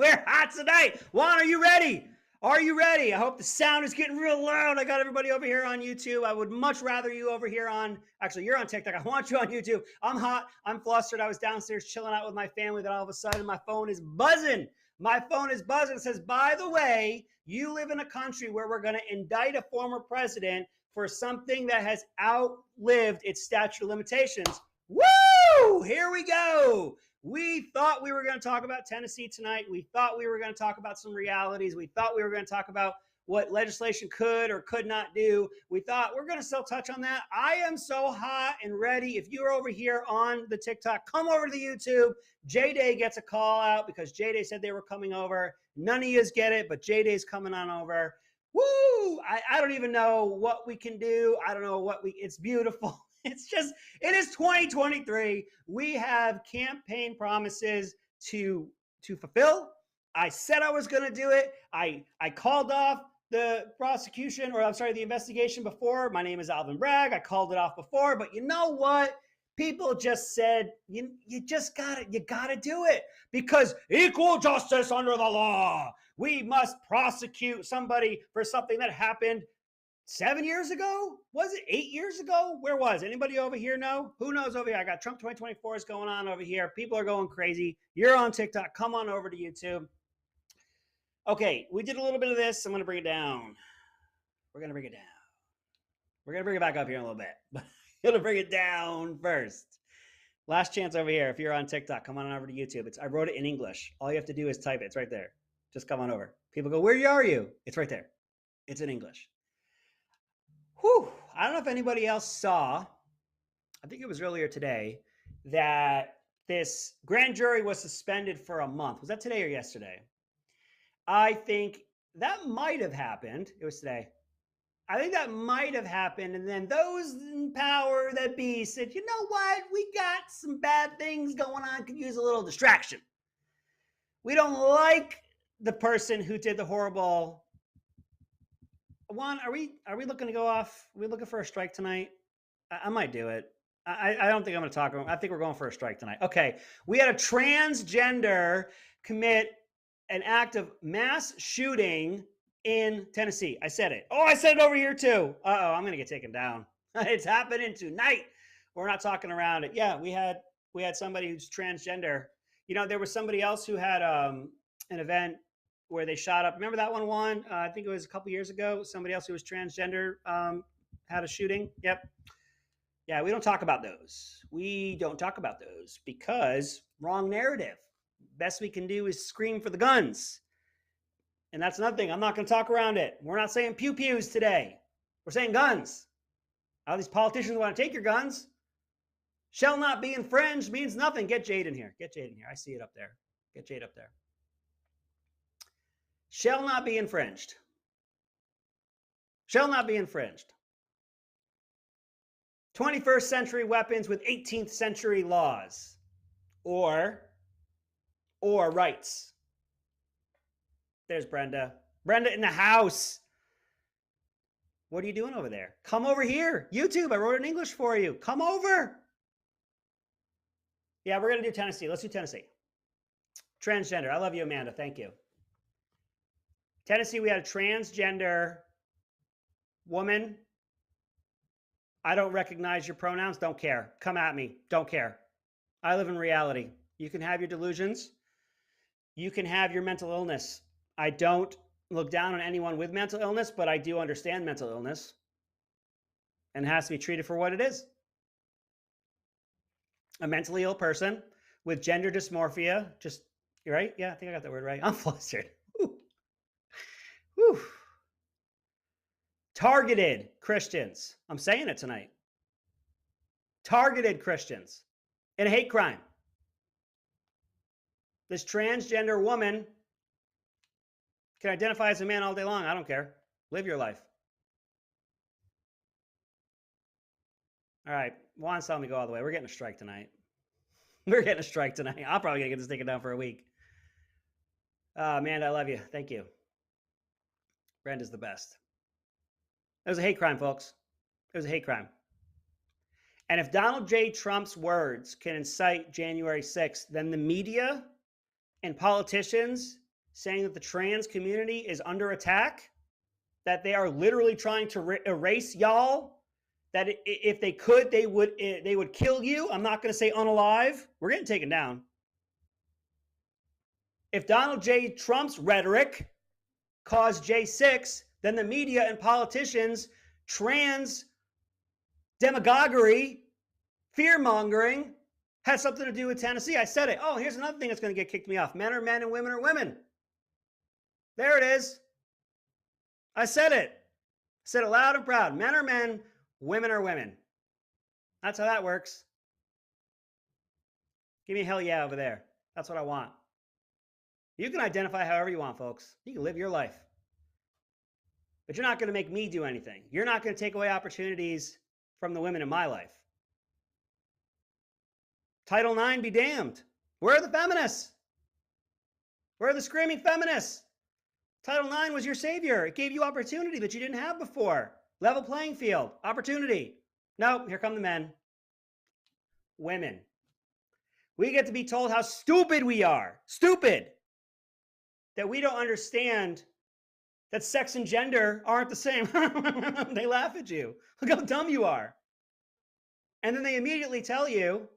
We're hot tonight. Juan, are you ready? Are you ready? I hope the sound is getting real loud. I got everybody over here on YouTube. I would much rather you over here on, actually, you're on TikTok. I want you on YouTube. I'm hot. I'm flustered. I was downstairs chilling out with my family. Then all of a sudden, my phone is buzzing. My phone is buzzing. It says, by the way, you live in a country where we're going to indict a former president for something that has outlived its statute of limitations. Woo! Here we go. We thought we were going to talk about Tennessee tonight. We thought we were going to talk about some realities. We thought we were going to talk about what legislation could or could not do. We thought we're going to still touch on that. I am so hot and ready. If you're over here on the TikTok, come over to the YouTube. J-Day gets a call out because J-Day said they were coming over. None of yous get it, but J-Day's coming on over. Woo! I don't even know what we can do. I don't know what it's beautiful. It's just, it is 2023. We have campaign promises to fulfill. I said I was going to do it. I called off the prosecution, or I'm sorry, the investigation before. My name is Alvin Bragg. I called it off before, but you know what? People just said, you just gotta do it because equal justice under the law. We must prosecute somebody for something that happened 7 years ago? Was it 8 years ago? Where was anybody over here know? Who knows over here? I got Trump 2024 is going on over here. People are going crazy. You're on TikTok. Come on over to YouTube. Okay, we did a little bit of this. I'm going to bring it down. We're going to bring it down. We're going to bring it back up here in a little bit. But I'm going to bring it down first. Last chance over here. If you're on TikTok, come on over to YouTube. I wrote it in English. All you have to do is type it. It's right there. Just come on over. People go, where are you? It's right there. It's in English. Whew. I don't know if anybody else saw, I think it was earlier today, that this grand jury was suspended for a month. Was that today or yesterday? I think that might have happened. It was today. I think that might have happened. And then those in power that be said, you know what? We got some bad things going on. Could use a little distraction. We don't like the person who did the horrible. Juan, are we looking to go off? Are we looking for a strike tonight? I might do it. I don't think I'm going to talk. I think we're going for a strike tonight. Okay. We had a transgender commit an act of mass shooting in Tennessee. I said it. Oh, I said it over here too. Uh-oh, I'm going to get taken down. It's happening tonight. We're not talking around it. Yeah, we had somebody who's transgender. You know, there was somebody else who had an event where they shot up. Remember that one, Juan? I think it was a couple years ago. Somebody else who was transgender had a shooting. Yep. Yeah, we don't talk about those. We don't talk about those because wrong narrative. Best we can do is scream for the guns. And that's another thing. I'm not going to talk around it. We're not saying pew-pews today. We're saying guns. All these politicians want to take your guns. Shall not be infringed means nothing. Get Jade in here. Get Jade in here. I see it up there. Get Jade up there. Shall not be infringed. Shall not be infringed. 21st century weapons with 18th century laws or rights. There's Brenda. Brenda in the house. What are you doing over there? Come over here. YouTube, I wrote it in English for you. Come over. Yeah, we're going to do Tennessee. Let's do Tennessee. Transgender. I love you, Amanda. Thank you. Tennessee, we had a transgender woman. I don't recognize your pronouns. Don't care. Come at me. Don't care. I live in reality. You can have your delusions. You can have your mental illness. I don't look down on anyone with mental illness, but I do understand mental illness and it has to be treated for what it is. A mentally ill person with gender dysmorphia. Just, you're right? Yeah, I think I got that word right. I'm flustered. Whew. Whew. Targeted Christians. I'm saying it tonight. Targeted Christians in a hate crime. This transgender woman can identify as a man all day long. I don't care. Live your life. All right. Juan's telling me to go all the way. We're getting a strike tonight. We're getting a strike tonight. I'm probably going to get this taken down for a week. Amanda, I love you. Thank you. Brenda's the best. It was a hate crime, folks. It was a hate crime. And if Donald J. Trump's words can incite January 6th, then the media and politicians saying that the trans community is under attack, that they are literally trying to erase y'all, that if they could, they would kill you. I'm not going to say unalive. We're getting taken down. If Donald J. Trump's rhetoric caused J6, then the media and politicians, trans demagoguery, fear-mongering has something to do with Tennessee. I said it. Oh, here's another thing that's going to get kicked me off. Men are men and women are women. There it is. I said it. I said it loud and proud. Men are men, women are women. That's how that works. Give me a hell yeah over there. That's what I want. You can identify however you want, folks. You can live your life. But you're not going to make me do anything. You're not going to take away opportunities from the women in my life. Title IX be damned. Where are the feminists? Where are the screaming feminists? Title IX was your savior. It gave you opportunity that you didn't have before. Level playing field, opportunity. Nope, here come the men. Women. We get to be told how stupid we are. Stupid. That we don't understand that sex and gender aren't the same. They laugh at you. Look how dumb you are. And then they immediately tell you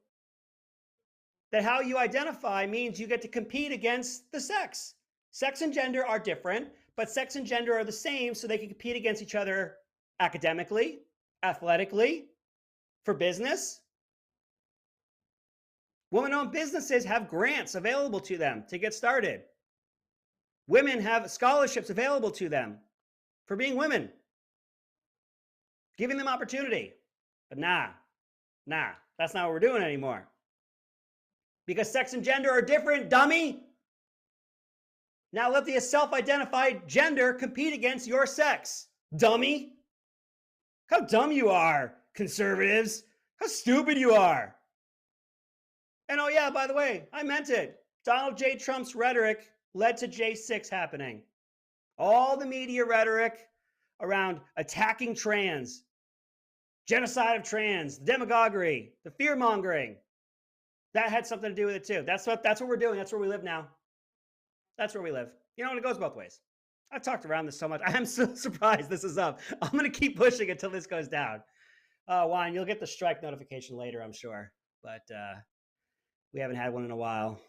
that how you identify means you get to compete against the sex. Sex and gender are different, but sex and gender are the same, so they can compete against each other academically, athletically, for business. Women-owned businesses have grants available to them to get started. Women have scholarships available to them for being women, giving them opportunity. But nah, that's not what we're doing anymore. Because sex and gender are different, dummy. Now let the self-identified gender compete against your sex, dummy. How dumb you are, conservatives. How stupid you are. And oh yeah, by the way, I meant it. Donald J. Trump's rhetoric led to J6 happening. All the media rhetoric around attacking trans, genocide of trans, the demagoguery, the fear-mongering, that had something to do with it too. That's what we're doing. That's where we live now. That's where we live. You know, and it goes both ways. I've talked around this so much. I am so surprised this is up. I'm going to keep pushing until this goes down. Juan, you'll get the strike notification later, I'm sure. But we haven't had one in a while.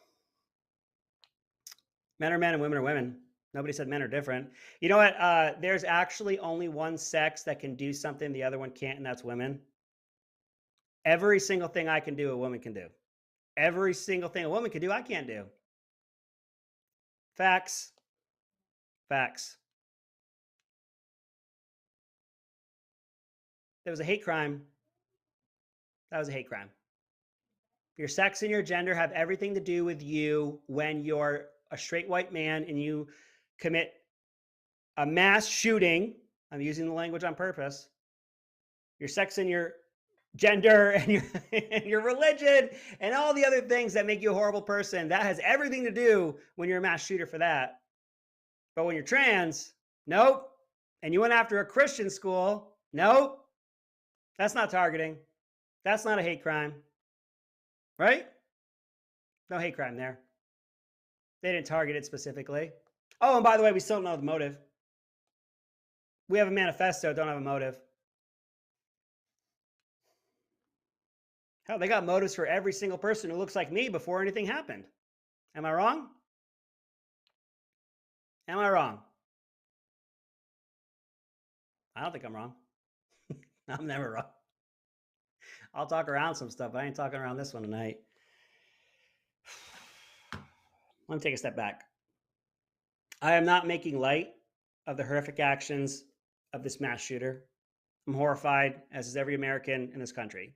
Men are men and women are women. Nobody said men are different. You know what? There's actually only one sex that can do something the other one can't, and that's women. Every single thing I can do, a woman can do. Every single thing a woman can do, I can't do. Facts. Facts. There was a hate crime. That was a hate crime. Your sex and your gender have everything to do with you when you're a straight white man and you commit a mass shooting. I'm using the language on purpose. Your sex and your gender and your religion and all the other things that make you a horrible person, that has everything to do when you're a mass shooter for that. But when you're trans, nope. And you went after a Christian school, nope. That's not targeting. That's not a hate crime. Right? No hate crime there. They didn't target it specifically. Oh, and by the way, we still don't know the motive. We have a manifesto, don't have a motive. Hell, they got motives for every single person who looks like me before anything happened. Am I wrong? Am I wrong? I don't think I'm wrong. I'm never wrong. I'll talk around some stuff, but I ain't talking around this one tonight. Let me take a step back. I am not making light of the horrific actions of this mass shooter. I'm horrified, as is every American in this country.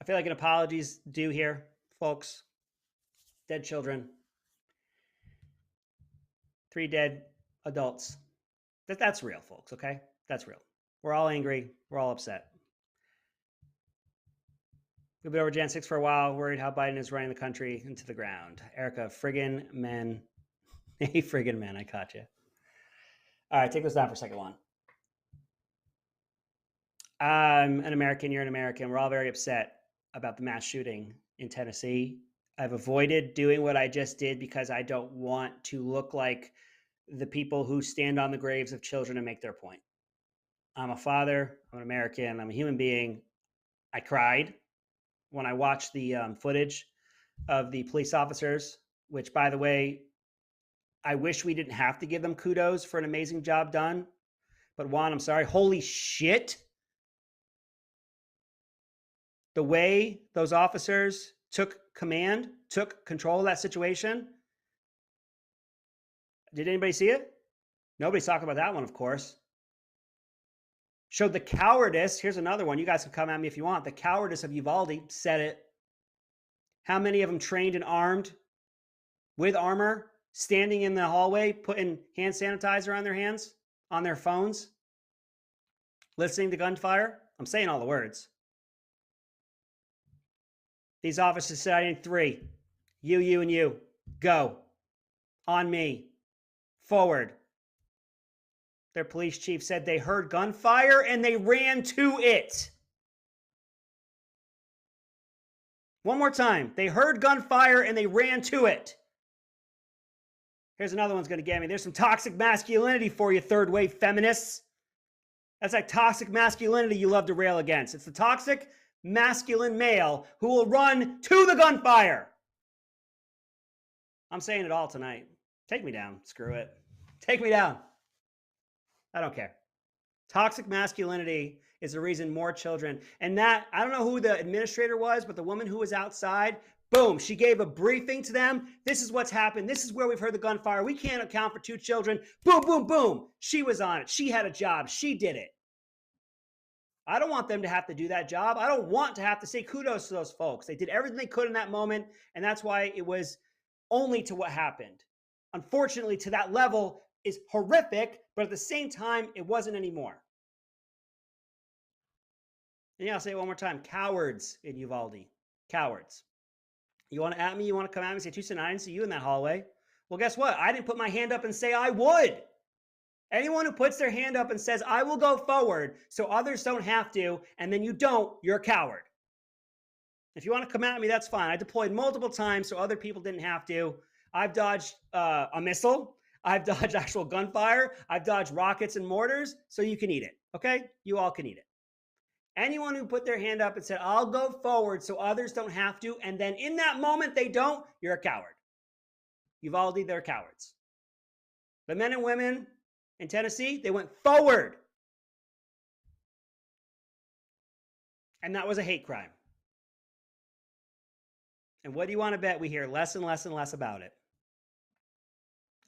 I feel like an apology is due here, folks. Dead children. 3 dead adults. That's real, folks, okay? That's real. We're all angry. We're all upset. We've been over Jan 6 for a while, worried how Biden is running the country into the ground. Erica, friggin' men. Hey, friggin' men, I caught you. All right, take this down for a second, Juan. I'm an American, you're an American. We're all very upset about the mass shooting in Tennessee. I've avoided doing what I just did because I don't want to look like the people who stand on the graves of children and make their point. I'm a father, I'm an American, I'm a human being. I cried when I watched the footage of the police officers, which, by the way, I wish we didn't have to give them kudos for an amazing job done. But Juan, I'm sorry. Holy shit. The way those officers took command, took control of that situation. Did anybody see it? Nobody's talking about that one, of course. Showed the cowardice. Here's another one. You guys can come at me if you want. The cowardice of Uvalde said it. How many of them trained and armed with armor, standing in the hallway, putting hand sanitizer on their hands, on their phones, listening to gunfire? I'm saying all the words. These officers said, I need 3. You, and you. Go. On me. Forward. Their police chief said they heard gunfire and they ran to it. One more time. They heard gunfire and they ran to it. Here's another one's going to get me. There's some toxic masculinity for you, third wave feminists. That's like toxic masculinity you love to rail against. It's the toxic masculine male who will run to the gunfire. I'm saying it all tonight. Take me down. Screw it. Take me down. I don't care. Toxic masculinity is the reason more children, and that, I don't know who the administrator was, but the woman who was outside, boom, she gave a briefing to them. This is what's happened. This is where we've heard the gunfire. We can't account for 2 children. Boom, boom, boom. She was on it. She had a job. She did it. I don't want them to have to do that job. I don't want to have to say kudos to those folks. They did everything they could in that moment, and that's why it was only to what happened. Unfortunately, to that level is horrific, but at the same time, it wasn't anymore. And yeah, I'll say it one more time. Cowards in Uvalde. Cowards. You want to at me? You want to come at me and say, Tuesday night, I didn't see you in that hallway. Well, guess what? I didn't put my hand up and say I would. Anyone who puts their hand up and says, I will go forward so others don't have to, and then you don't, you're a coward. If you want to come at me, that's fine. I deployed multiple times so other people didn't have to. I've dodged a missile. I've dodged actual gunfire. I've dodged rockets and mortars, so you can eat it, okay? You all can eat it. Anyone who put their hand up and said, I'll go forward so others don't have to, and then in that moment they don't, you're a coward. Uvalde, they're cowards. The men and women in Tennessee, they went forward. And that was a hate crime. And what do you want to bet we hear less and less and less about it?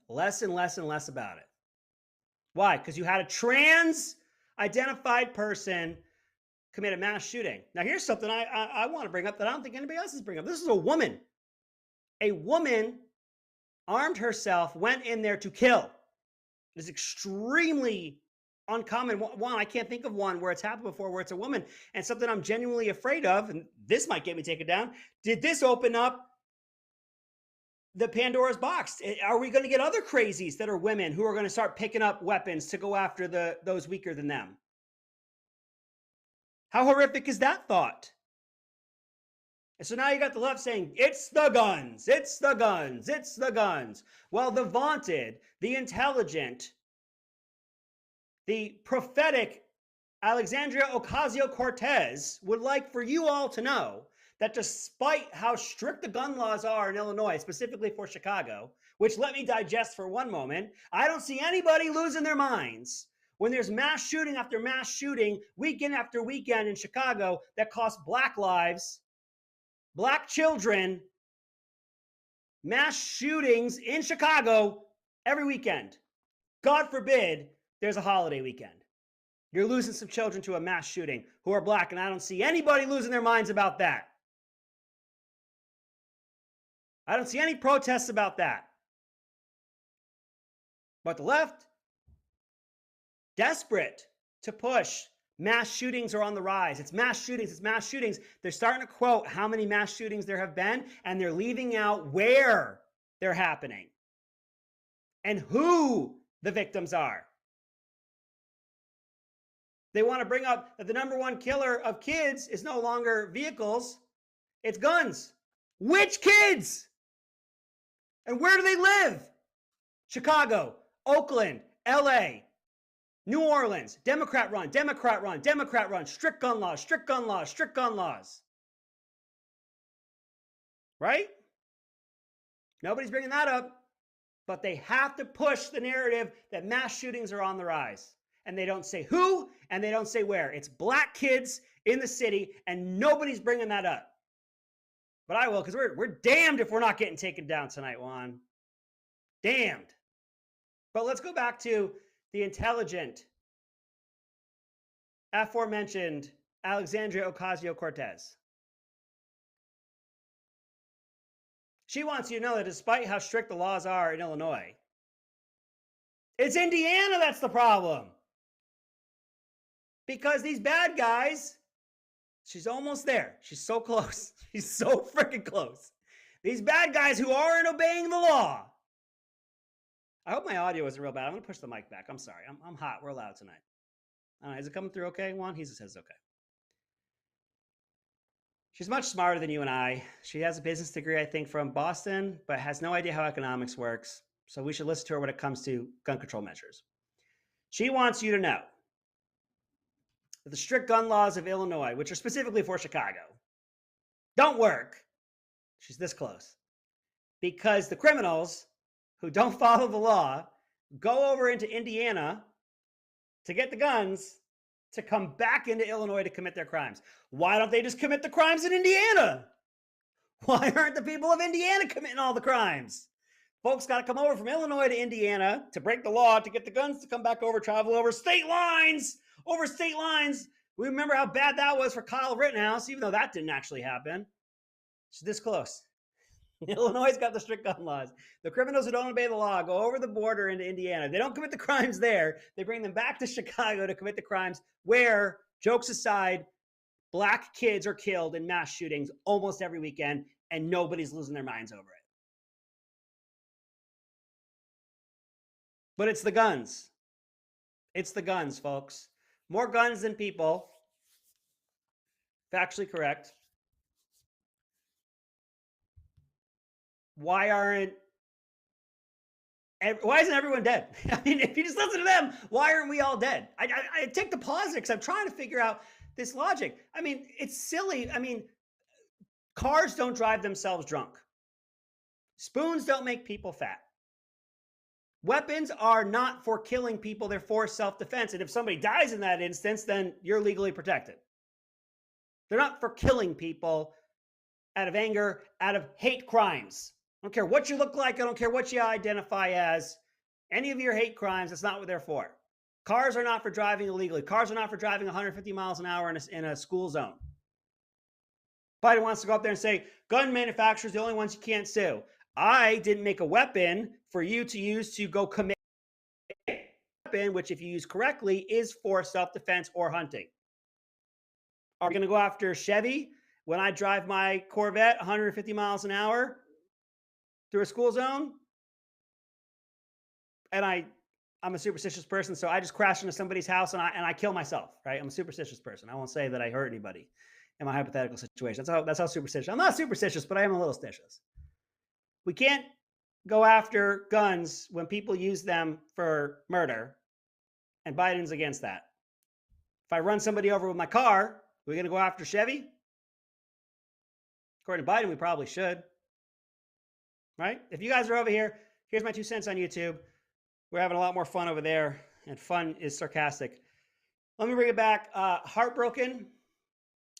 Less and less and less about it. Why? Because you had a trans-identified person commit a mass shooting. Now, here's something I want to bring up that I don't think anybody else is bringing up. This is a woman. A woman armed herself, went in there to kill. It is extremely uncommon. One, I can't think of one where it's happened before where it's a woman. And something I'm genuinely afraid of, and this might get me taken down, did this open up the Pandora's box? Are we going to get other crazies that are women who are going to start picking up weapons to go after those weaker than them? How horrific is that thought? And so now you got the left saying, it's the guns, it's the guns, it's the guns. Well, the vaunted, the intelligent, the prophetic Alexandria Ocasio-Cortez would like for you all to know that despite how strict the gun laws are in Illinois, specifically for Chicago, which let me digest for one moment, I don't see anybody losing their minds when there's mass shooting after mass shooting, weekend after weekend in Chicago that cost Black lives, Black children, mass shootings in Chicago every weekend. God forbid there's a holiday weekend. You're losing some children to a mass shooting who are Black, and I don't see anybody losing their minds about that. I don't see any protests about that. But the left, desperate to push. Mass shootings are on the rise. It's mass shootings. It's mass shootings. They're starting to quote how many mass shootings there have been, and they're leaving out where they're happening and who the victims are. They want to bring up that the number one killer of kids is no longer vehicles, it's guns. Which kids? And where do they live? Chicago, Oakland, LA, New Orleans, Democrat run, Democrat run, Democrat run, strict gun laws, strict gun laws, strict gun laws. Right? Nobody's bringing that up, but they have to push the narrative that mass shootings are on the rise. And they don't say who, and they don't say where. It's black kids in the city, and nobody's bringing that up. But I will, because we're damned if we're not getting taken down tonight, Juan. Damned. But let's go back to the intelligent, aforementioned Alexandria Ocasio-Cortez. She wants you to know that despite how strict the laws are in Illinois, it's Indiana that's the problem. Because these bad guys, she's almost there. She's so close. She's so freaking close. These bad guys who aren't obeying the law. I hope my audio isn't real bad. I'm going to push the mic back. I'm sorry. I'm hot. We're loud tonight. Is it coming through okay, Juan? He says okay. She's much smarter than you and I. She has a business degree, I think, from Boston, but has no idea how economics works. So we should listen to her when it comes to gun control measures. She wants you to know that the strict gun laws of Illinois, which are specifically for Chicago, don't work. She's this close. Because the criminals who don't follow the law go over into Indiana to get the guns to come back into Illinois to commit their crimes. Why don't they just commit the crimes in Indiana? Why aren't the people of Indiana committing all the crimes? Folks got to come over from Illinois to Indiana to break the law, to get the guns to come back over, travel over state lines. Over state lines. We remember how bad that was for Kyle Rittenhouse, even though that didn't actually happen. It's this close. Illinois got the strict gun laws. The criminals who don't obey the law go over the border into Indiana. They don't commit the crimes there. They bring them back to Chicago to commit the crimes where, jokes aside, black kids are killed in mass shootings almost every weekend, and nobody's losing their minds over it. But it's the guns. It's the guns, folks. More guns than people. Factually correct. Why isn't everyone dead? I mean, if you just listen to them, why aren't we all dead? I take the pause because I'm trying to figure out this logic. I mean, it's silly. I mean, cars don't drive themselves drunk. Spoons don't make people fat. Weapons are not for killing people. They're for self-defense. And if somebody dies in that instance, then you're legally protected. They're not for killing people out of anger, out of hate crimes. I don't care what you look like. I don't care what you identify as. Any of your hate crimes, that's not what they're for. Cars are not for driving illegally. Cars are not for driving 150 miles an hour in a school zone. Biden wants to go up there and say, gun manufacturers, the only ones you can't sue. I didn't make a weapon for you to use to go commit a weapon, which if you use correctly is for self-defense or hunting. Are we going to go after Chevy when I drive my Corvette 150 miles an hour through a school zone? And I'm a superstitious person, so I just crash into somebody's house and I kill myself, right? I'm a superstitious person. I won't say that I hurt anybody in my hypothetical situation. That's how superstitious. I'm not superstitious, but I am a little stitious. We can't go after guns when people use them for murder, and Biden's against that. If I run somebody over with my car, we're going to go after Chevy? According to Biden, we probably should. Right? If you guys are over here, here's my 2 cents on YouTube. We're having a lot more fun over there, and fun is sarcastic. Let me bring it back. Heartbroken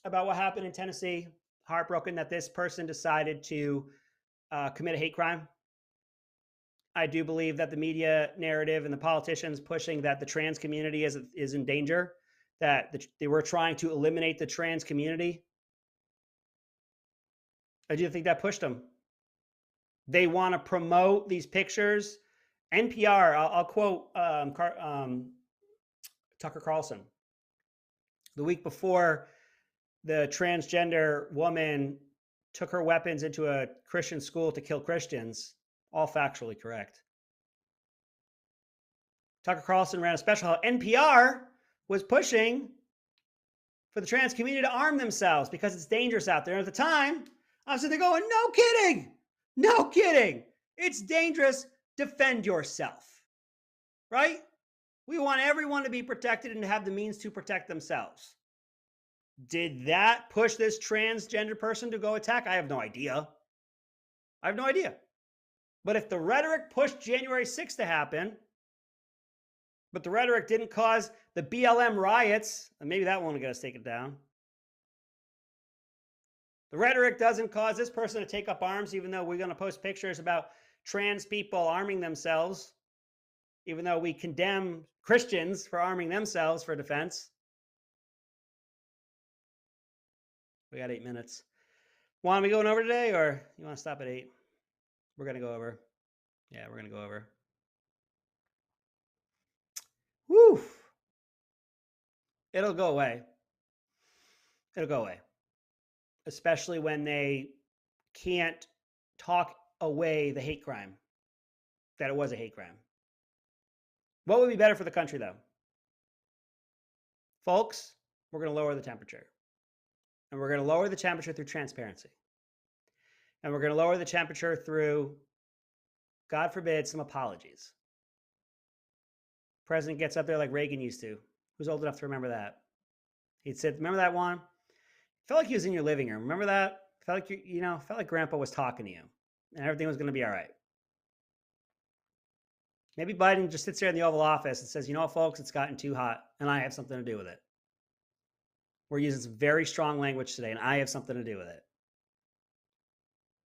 about what happened in Tennessee. Heartbroken that this person decided to commit a hate crime. I do believe that the media narrative and the politicians pushing that the trans community is in danger, that they were trying to eliminate the trans community. I do think that pushed them. They want to promote these pictures. NPR, I'll quote Tucker Carlson. The week before, the transgender woman took her weapons into a Christian school to kill Christians. All factually correct. Tucker Carlson ran a special how NPR was pushing for the trans community to arm themselves because it's dangerous out there. And at the time, I'm sitting there going, no kidding. No kidding. It's dangerous. Defend yourself, right? We want everyone to be protected and to have the means to protect themselves. Did that push this transgender person to go attack? I have no idea. I have no idea. But if the rhetoric pushed January 6th to happen, but the rhetoric didn't cause the BLM riots, and maybe that one will get us taken down. The rhetoric doesn't cause this person to take up arms, even though we're going to post pictures about trans people arming themselves, even though we condemn Christians for arming themselves for defense. We got 8 minutes. Want me going over today, or you want to stop at 8? We're going to go over. Yeah, we're going to go over. Woo! It'll go away. It'll go away. Especially when they can't talk away the hate crime, that it was a hate crime. What would be better for the country, though? Folks, we're going to lower the temperature. And we're going to lower the temperature through transparency. And we're going to lower the temperature through, God forbid, some apologies. President gets up there like Reagan used to. Who's old enough to remember that? He'd said, remember that one? Felt like he was in your living room. Remember that? Felt like felt like Grandpa was talking to you and everything was going to be all right. Maybe Biden just sits there in the Oval Office and says, you know what, folks, it's gotten too hot and I have something to do with it. We're using some very strong language today and I have something to do with it.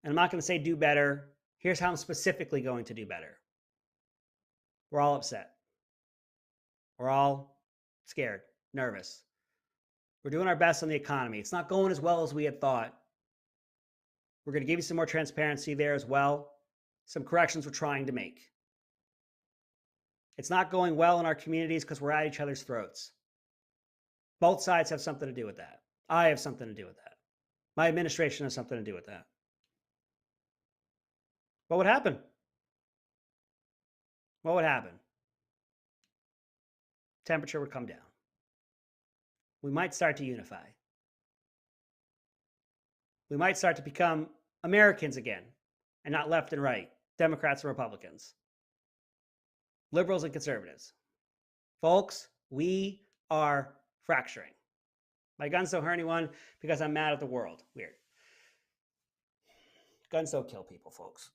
And I'm not going to say do better. Here's how I'm specifically going to do better. We're all upset. We're all scared, nervous. We're doing our best on the economy. It's not going as well as we had thought. We're going to give you some more transparency there as well. Some corrections we're trying to make. It's not going well in our communities because we're at each other's throats. Both sides have something to do with that. I have something to do with that. My administration has something to do with that. What would happen? What would happen? Temperature would come down. We might start to unify. We might start to become Americans again and not left and right, Democrats and Republicans, liberals and conservatives. Folks, we are fracturing. My guns don't hurt anyone because I'm mad at the world. Weird. Guns don't kill people, folks.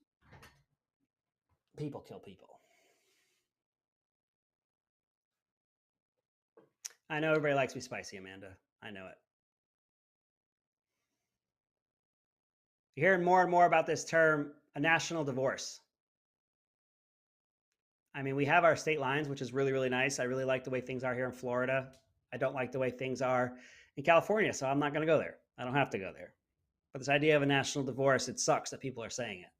People kill people. I know everybody likes me spicy, Amanda. I know it. You're hearing more and more about this term, a national divorce. I mean, we have our state lines, which is really, really nice. I really like the way things are here in Florida. I don't like the way things are in California, so I'm not going to go there. I don't have to go there. But this idea of a national divorce, it sucks that people are saying it.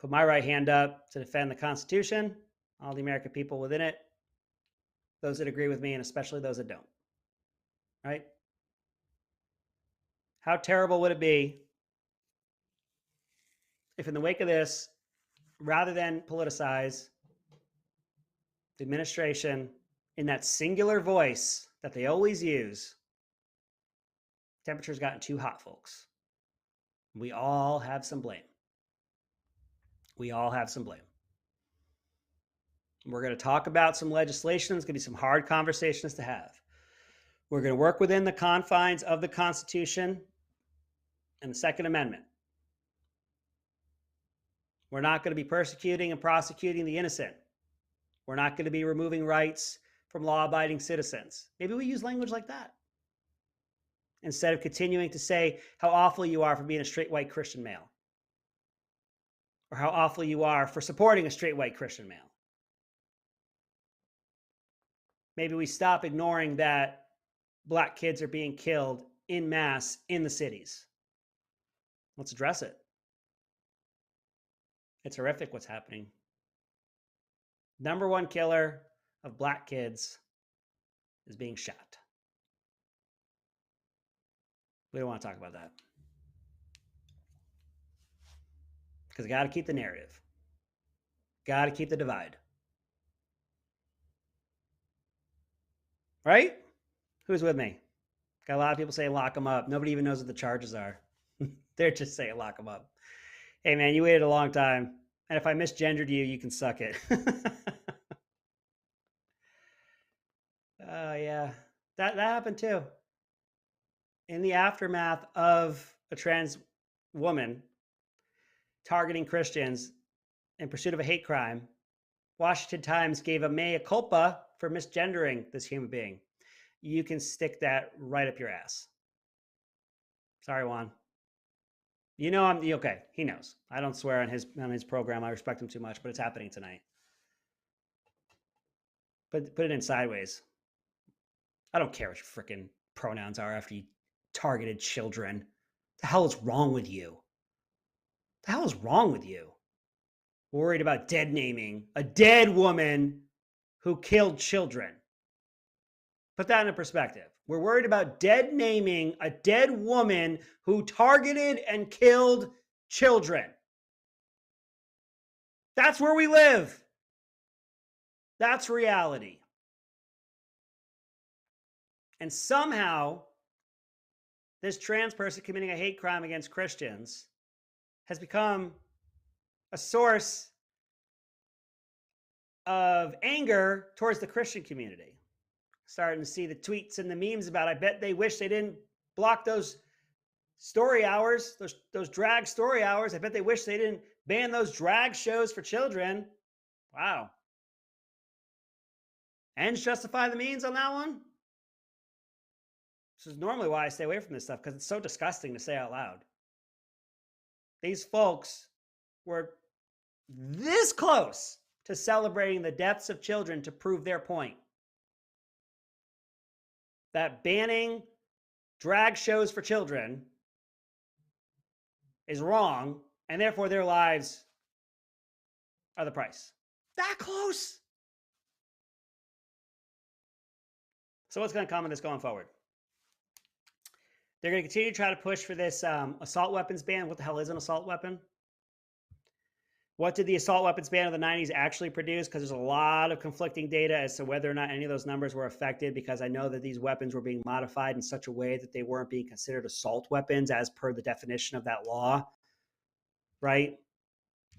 Put my right hand up to defend the Constitution, all the American people within it, those that agree with me, and especially those that don't. Right? How terrible would it be if in the wake of this, rather than politicize the administration in that singular voice that they always use, temperature's gotten too hot, folks. We all have some blame. We all have some blame. We're going to talk about some legislation. It's going to be some hard conversations to have. We're going to work within the confines of the Constitution and the Second Amendment. We're not going to be persecuting and prosecuting the innocent. We're not going to be removing rights from law-abiding citizens. Maybe we use language like that instead of continuing to say how awful you are for being a straight white Christian male, or how awful you are for supporting a straight white Christian male. Maybe we stop ignoring that Black kids are being killed en masse in the cities. Let's address it. It's horrific what's happening. Number one killer of Black kids is being shot. We don't want to talk about that. Because I got to keep the narrative. Got to keep the divide. Right? Who's with me? Got a lot of people saying lock them up. Nobody even knows what the charges are. They're just saying lock them up. Hey, man, you waited a long time. And if I misgendered you, you can suck it. Yeah. That happened too. In the aftermath of a trans woman targeting Christians in pursuit of a hate crime, Washington Times gave a mea culpa for misgendering this human being. You can stick that right up your ass. Sorry, Juan. You know I'm okay. He knows. I don't swear on his program. I respect him too much, but it's happening tonight. But put it in sideways. I don't care what your freaking pronouns are after you targeted children. The hell is wrong with you? The hell is wrong with you? Worried about dead naming a dead woman who killed children. Put that into perspective. We're worried about dead naming a dead woman who targeted and killed children. That's where we live. That's reality. And somehow, this trans person committing a hate crime against Christians has become a source of anger towards the Christian community. Starting to see the tweets and the memes about, I bet they wish they didn't block those story hours, those drag story hours. I bet they wish they didn't ban those drag shows for children. Wow. Ends justify the means on that one? This is normally why I stay away from this stuff, because it's so disgusting to say out loud. These folks were this close to celebrating the deaths of children to prove their point. That banning drag shows for children is wrong, and therefore their lives are the price. That close. So what's going to come in this going forward? They're going to continue to try to push for this assault weapons ban. What the hell is an assault weapon? What did the assault weapons ban of the 90s actually produce? Because there's a lot of conflicting data as to whether or not any of those numbers were affected, because I know that these weapons were being modified in such a way that they weren't being considered assault weapons as per the definition of that law, right?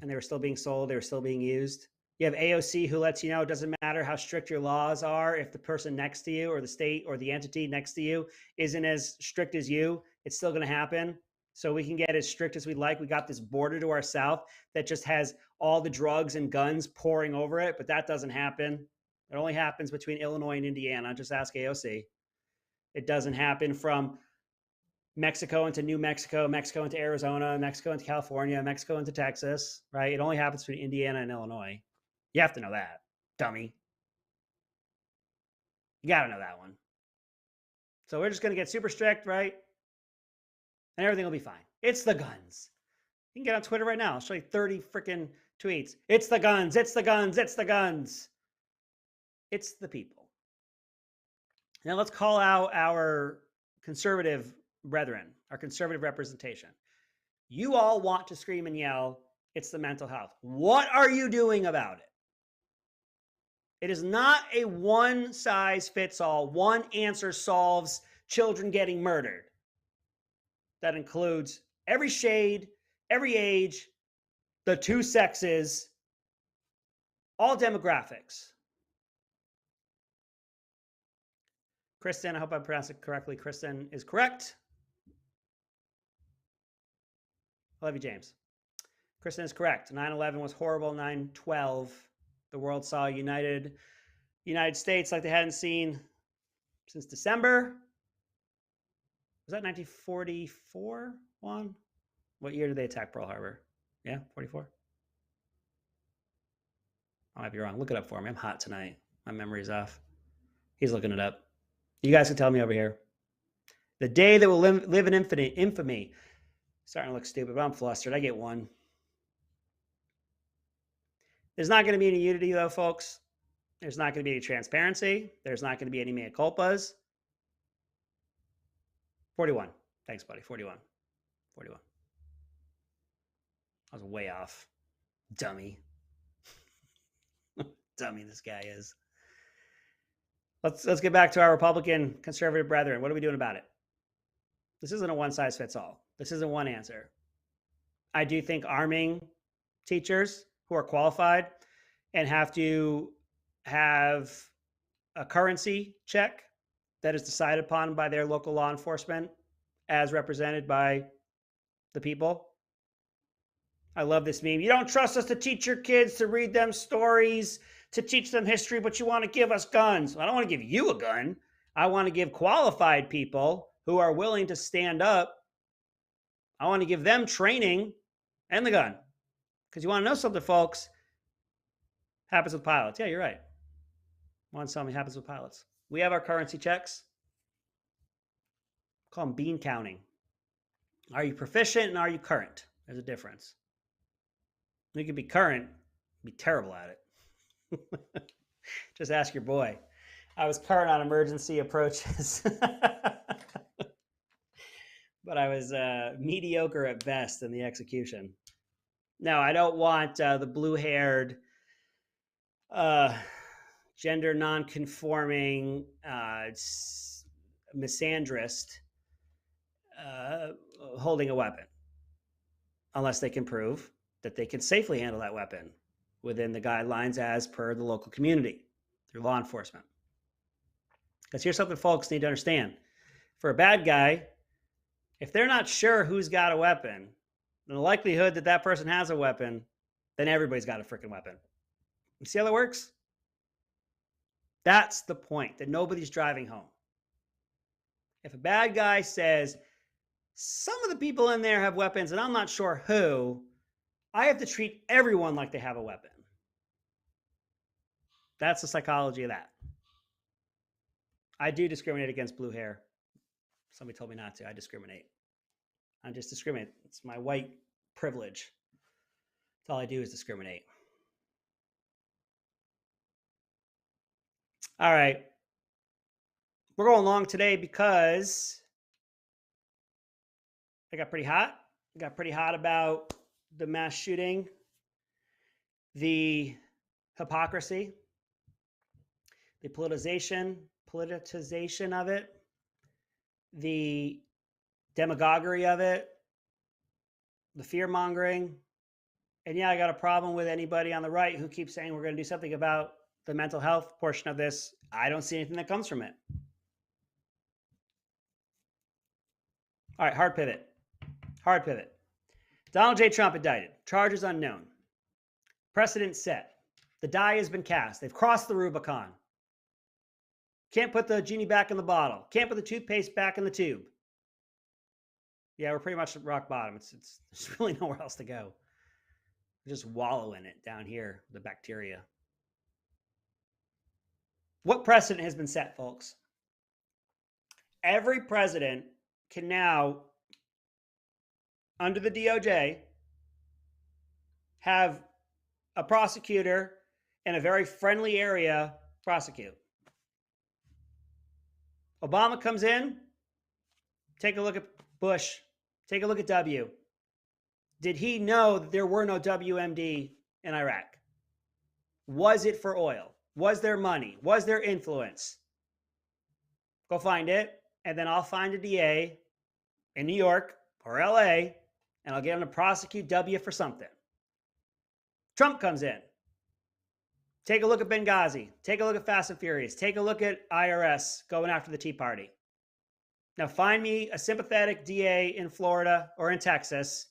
And they were still being sold. They were still being used. You have AOC who lets you know it doesn't matter how strict your laws are. If the person next to you or the state or the entity next to you isn't as strict as you, it's still going to happen. So we can get as strict as we like. We got this border to our south that just has all the drugs and guns pouring over it, but that doesn't happen. It only happens between Illinois and Indiana. Just ask AOC. It doesn't happen from Mexico into New Mexico, Mexico into Arizona, Mexico into California, Mexico into Texas, right? It only happens between Indiana and Illinois. You have to know that, dummy. You got to know that one. So we're just going to get super strict, right? And everything will be fine. It's the guns. You can get on Twitter right now. I'll show you 30 freaking tweets. It's the guns. It's the guns. It's the guns. It's the people. Now let's call out our conservative brethren, our conservative representation. You all want to scream and yell, it's the mental health. What are you doing about it? It is not a one size fits all, one answer solves children getting murdered. That includes every shade, every age, the two sexes, all demographics. Kristen, I hope I pronounced it correctly. Kristen is correct. I love you, James. Kristen is correct. 9/11 was horrible. 9/12, the world saw a United States like they hadn't seen since December. Was that 1944, Juan? What year did they attack Pearl Harbor? Yeah, 44? I might be wrong. Look it up for me. I'm hot tonight. My memory's off. He's looking it up. You guys can tell me over here. The day that will live in infamy. Starting to look stupid, but I'm flustered. I get one. There's not going to be any unity, though, folks. There's not going to be any transparency. There's not going to be any mea culpas. 41. Thanks, buddy. 41. I was way off. Dummy. Dummy this guy is. Let's get back to our Republican conservative brethren. What are we doing about it? This isn't a one size fits all. This isn't one answer. I do think arming teachers who are qualified and have to have a currency check that is decided upon by their local law enforcement as represented by the people. I love this meme. You don't trust us to teach your kids to read them stories, to teach them history, but you want to give us guns. I don't want to give you a gun. I want to give qualified people who are willing to stand up. I want to give them training and the gun. Because you want to know something, folks? Happens with pilots. Yeah, you're right. Want to tell me happens with pilots. We have our currency checks. Call them bean counting. Are you proficient and are you current? There's a difference. You could be current, be terrible at it. Just ask your boy. I was current on emergency approaches, but I was mediocre at best in the execution. No, I don't want the blue-haired, gender non-conforming misandrist holding a weapon, unless they can prove that they can safely handle that weapon within the guidelines as per the local community through law enforcement. Because here's something folks need to understand. For a bad guy, if they're not sure who's got a weapon, then the likelihood that that person has a weapon, then everybody's got a freaking weapon. You see how that works? That's the point, that nobody's driving home. If a bad guy says, some of the people in there have weapons and I'm not sure who, I have to treat everyone like they have a weapon. That's the psychology of that. I do discriminate against blue hair. Somebody told me not to. I discriminate. I just discriminate. It's my white privilege. That's all I do is discriminate. All right. We're going long today because I got pretty hot. I got pretty hot about the mass shooting, the hypocrisy, the politicization of it, the demagoguery of it, the fear mongering. And yeah, I got a problem with anybody on the right who keeps saying we're going to do something about the mental health portion of this. I don't see anything that comes from it. All right, hard pivot. Hard pivot. Donald J. Trump indicted. Charges unknown. Precedent set. The die has been cast. They've crossed the Rubicon. Can't put the genie back in the bottle. Can't put the toothpaste back in the tube. Yeah, we're pretty much at rock bottom. There's really nowhere else to go. We're just wallow in it down here, the bacteria. What precedent has been set, folks? Every president can now, under the DOJ, have a prosecutor in a very friendly area prosecute. Obama comes in, take a look at Bush, take a look at W. Did he know that there were no WMD in Iraq? Was it for oil? Was there money? Was there influence? Go find it, and then I'll find a DA in New York or LA, and I'll get him to prosecute W for something. Trump comes in. Take a look at Benghazi. Take a look at Fast and Furious. Take a look at IRS going after the Tea Party. Now find me a sympathetic DA in Florida or in Texas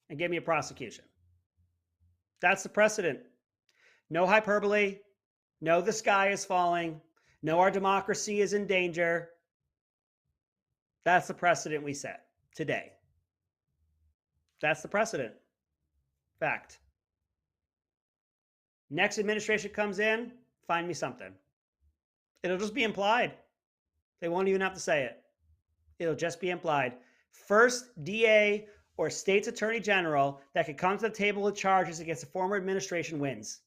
and give me a prosecution. That's the precedent. No hyperbole. No, the sky is falling. No, our democracy is in danger. That's the precedent we set today. That's the precedent. Fact. Next administration comes in, find me something. It'll just be implied. They won't even have to say it. It'll just be implied. First DA or state's attorney general that could come to the table with charges against a former administration wins.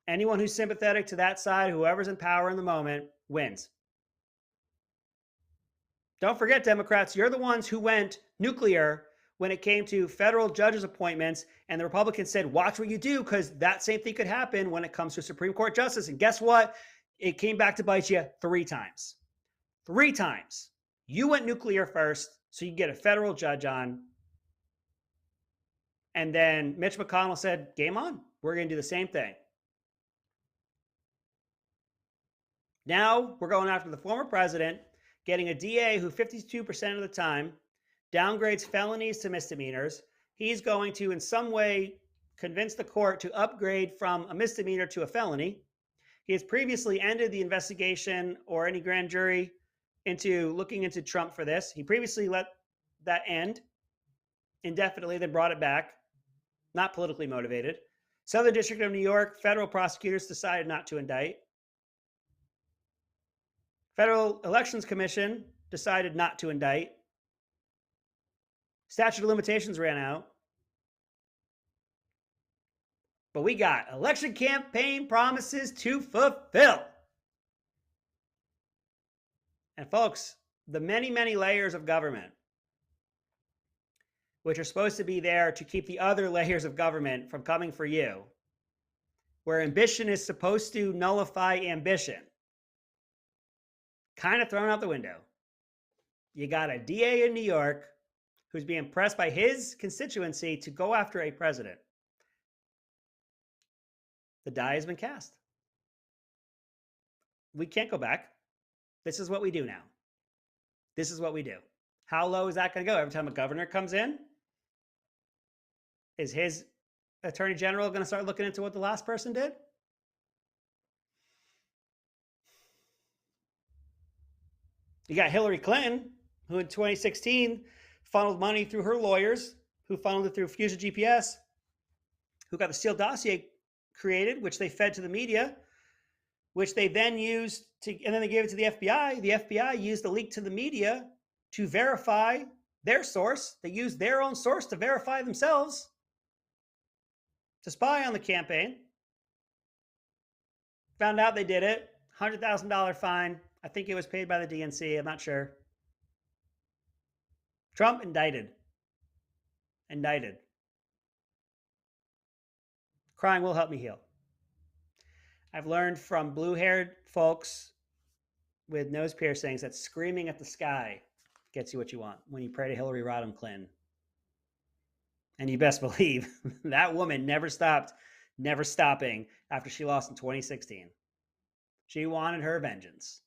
Anyone who's sympathetic to that side, whoever's in power in the moment, wins. Don't forget, Democrats, you're the ones who went nuclear when it came to federal judges' appointments, and the Republicans said, watch what you do, because that same thing could happen when it comes to Supreme Court justice. And guess what? It came back to bite you 3 times. 3 times. You went nuclear first, so you get a federal judge on. And then Mitch McConnell said, game on. We're going to do the same thing. Now we're going after the former president, getting a DA who 52% of the time downgrades felonies to misdemeanors. He's going to, in some way, convince the court to upgrade from a misdemeanor to a felony. He has previously ended the investigation or any grand jury into looking into Trump for this. He previously let that end indefinitely, then brought it back, not politically motivated. Southern District of New York, federal prosecutors decided not to indict. Federal Elections Commission decided not to indict. Statute of limitations ran out. But we got election campaign promises to fulfill. And folks, the many, many layers of government, which are supposed to be there to keep the other layers of government from coming for you, where ambition is supposed to nullify ambition, kind of thrown out the window. You got a DA in New York who's being pressed by his constituency to go after a president. The die has been cast. We can't go back. This is what we do now. This is what we do. How low is that going to go? Every time a governor comes in, is his attorney general going to start looking into what the last person did? You got Hillary Clinton, who in 2016 funneled money through her lawyers, who funneled it through Fusion GPS, who got the Steele dossier created, which they fed to the media, which they then used to, and then they gave it to the FBI. The FBI used the leak to the media to verify their source. They used their own source to verify themselves, to spy on the campaign. Found out they did it. $100,000 fine. I think it was paid by the DNC. I'm not sure. Trump indicted. Indicted. Crying will help me heal. I've learned from blue-haired folks with nose piercings that screaming at the sky gets you what you want when you pray to Hillary Rodham Clinton. And you best believe that woman never stopped, never stopping after she lost in 2016. She wanted her vengeance.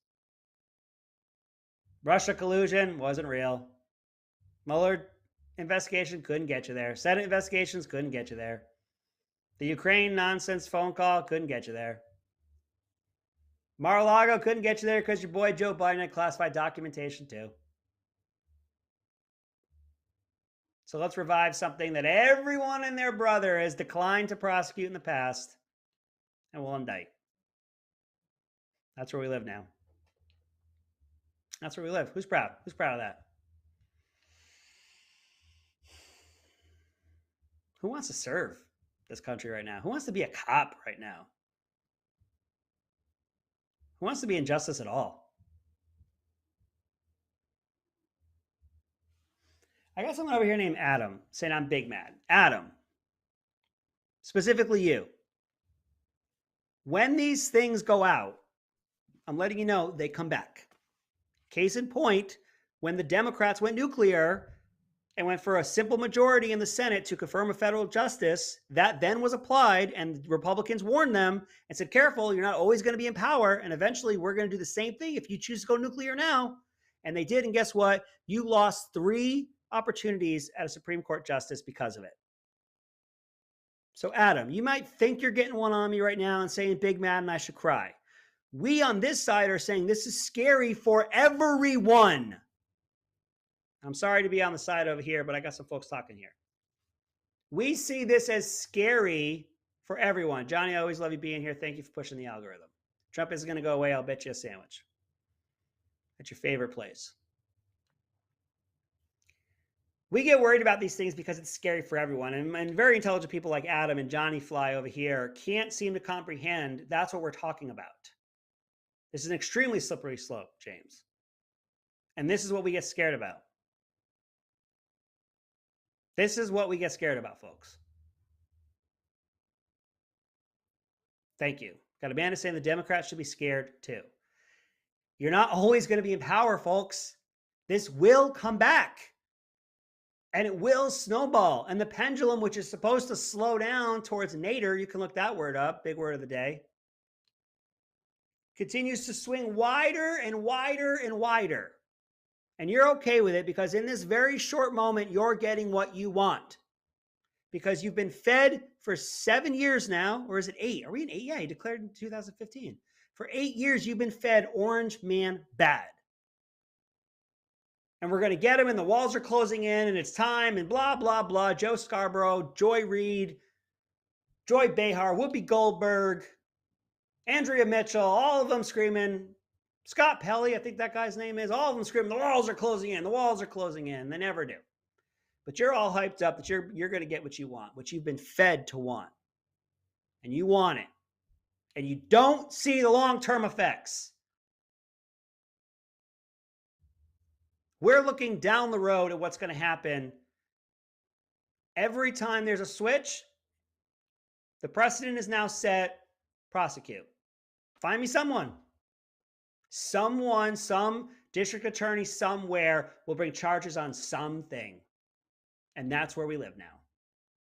Russia collusion wasn't real. Mueller investigation couldn't get you there. Senate investigations couldn't get you there. The Ukraine nonsense phone call couldn't get you there. Mar-a-Lago couldn't get you there because your boy Joe Biden had classified documentation too. So let's revive something that everyone and their brother has declined to prosecute in the past, and we'll indict. That's where we live now. That's where we live. Who's proud? Who's proud of that? Who wants to serve this country right now? Who wants to be a cop right now? Who wants to be in justice at all? I got someone over here named Adam saying I'm big mad. Adam, specifically you. When these things go out, I'm letting you know they come back. Case in point, when the Democrats went nuclear and went for a simple majority in the Senate to confirm a federal justice, that then was applied, and Republicans warned them and said, careful, you're not always going to be in power, and eventually we're going to do the same thing if you choose to go nuclear now. And they did, and guess what? You lost 3 opportunities at a Supreme Court justice because of it. So Adam, you might think you're getting one on me right now and saying big mad and I should cry. We on this side are saying this is scary for everyone. I'm sorry to be on the side over here, but I got some folks talking here. We see this as scary for everyone. Johnny, I always love you being here. Thank you for pushing the algorithm. Trump isn't going to go away. I'll bet you a sandwich at your favorite place. We get worried about these things because it's scary for everyone. And very intelligent people like Adam and Johnny Fly over here can't seem to comprehend that's what we're talking about. This is an extremely slippery slope, James. And this is what we get scared about. This is what we get scared about, folks. Thank you. Got Amanda saying the Democrats should be scared too. You're not always going to be in power, folks. This will come back and it will snowball. And the pendulum, which is supposed to slow down towards nadir, you can look that word up, big word of the day, continues to swing wider and wider and wider. And you're okay with it because in this very short moment, you're getting what you want. Because you've been fed for 7 years now, or is it 8? Are we in 8? Yeah, he declared in 2015. For 8 years, you've been fed Orange Man bad. And we're going to get him, and the walls are closing in, and it's time, and blah, blah, blah. Joe Scarborough, Joy Reid, Joy Behar, Whoopi Goldberg, Andrea Mitchell, all of them screaming. Scott Pelley, I think that guy's name is, all of them screaming, the walls are closing in, the walls are closing in. They never do. But you're all hyped up that you're going to get what you want, what you've been fed to want. And you want it. And you don't see the long-term effects. We're looking down the road at what's going to happen. Every time there's a switch, the precedent is now set, prosecute. Find me someone. Some district attorney somewhere will bring charges on something. And that's where we live now.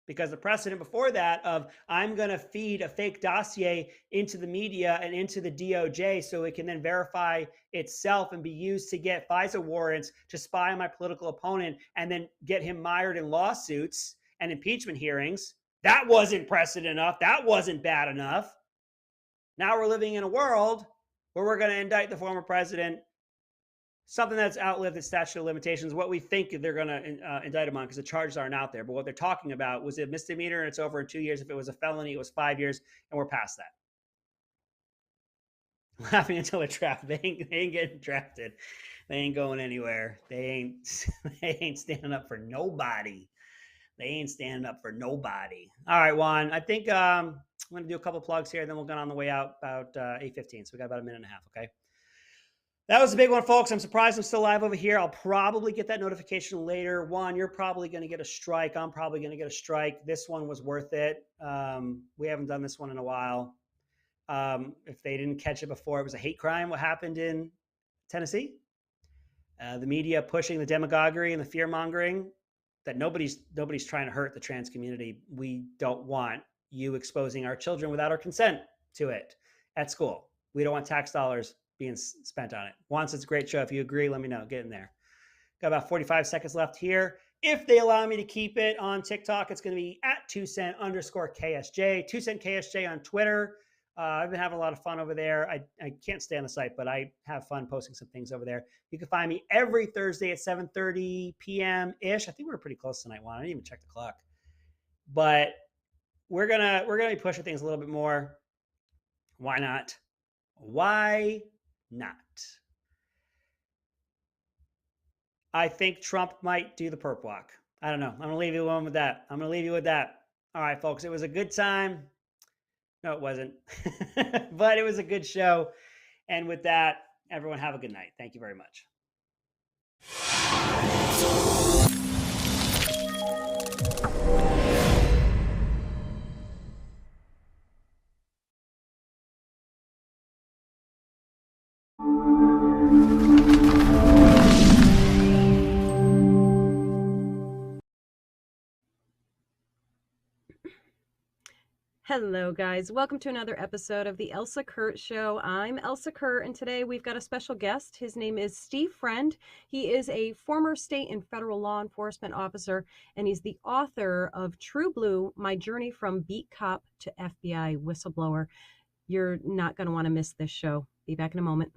Because the precedent before that of I'm going to feed a fake dossier into the media and into the DOJ so it can then verify itself and be used to get FISA warrants to spy on my political opponent and then get him mired in lawsuits and impeachment hearings. That wasn't precedent enough. That wasn't bad enough. Now we're living in a world where we're going to indict the former president, something that's outlived its statute of limitations, what we think they're going to indict him on because the charges aren't out there. But what they're talking about was a misdemeanor and it's over in 2 years. If it was a felony, it was 5 years, and we're past that. Laughing until they're drafted. They ain't getting drafted. They ain't going anywhere. They ain't standing up for nobody. They ain't standing up for nobody. All right, Juan. I think I'm going to do a couple plugs here, then we'll get on the way out about 8:15. So we got about a minute and a half, okay? That was a big one, folks. I'm surprised I'm still live over here. I'll probably get that notification later. Juan, you're probably going to get a strike. I'm probably going to get a strike. This one was worth it. We haven't done this one in a while. If they didn't catch it before, it was a hate crime. What happened in Tennessee? The media pushing the demagoguery and the fear mongering that nobody's trying to hurt the trans community. We don't want you exposing our children without our consent to it at school. We don't want tax dollars being spent on it. Once it's a great show. If you agree, let me know. Get in there. Got about 45 seconds left here. If they allow me to keep it on TikTok, it's going to be at 2cent_KSJ, 2cent KSJ on Twitter. I've been having a lot of fun over there. I can't stay on the site, but I have fun posting some things over there. You can find me every Thursday at 7:30 p.m.-ish. I think we were pretty close tonight, Juan. I didn't even check the clock. But we're gonna be pushing things a little bit more. Why not? Why not? I think Trump might do the perp walk. I don't know. I'm going to leave you alone with that. I'm going to leave you with that. All right, folks. It was a good time. No, it wasn't. But it was a good show. And with that, everyone have a good night. Thank you very much. Hello, guys. Welcome to another episode of the Elsa Kurt Show. I'm Elsa Kurt, and today we've got a special guest. His name is Steve Friend. He is a former state and federal law enforcement officer, and he's the author of True Blue, My Journey from Beat Cop to FBI Whistleblower. You're not going to want to miss this show. Be back in a moment.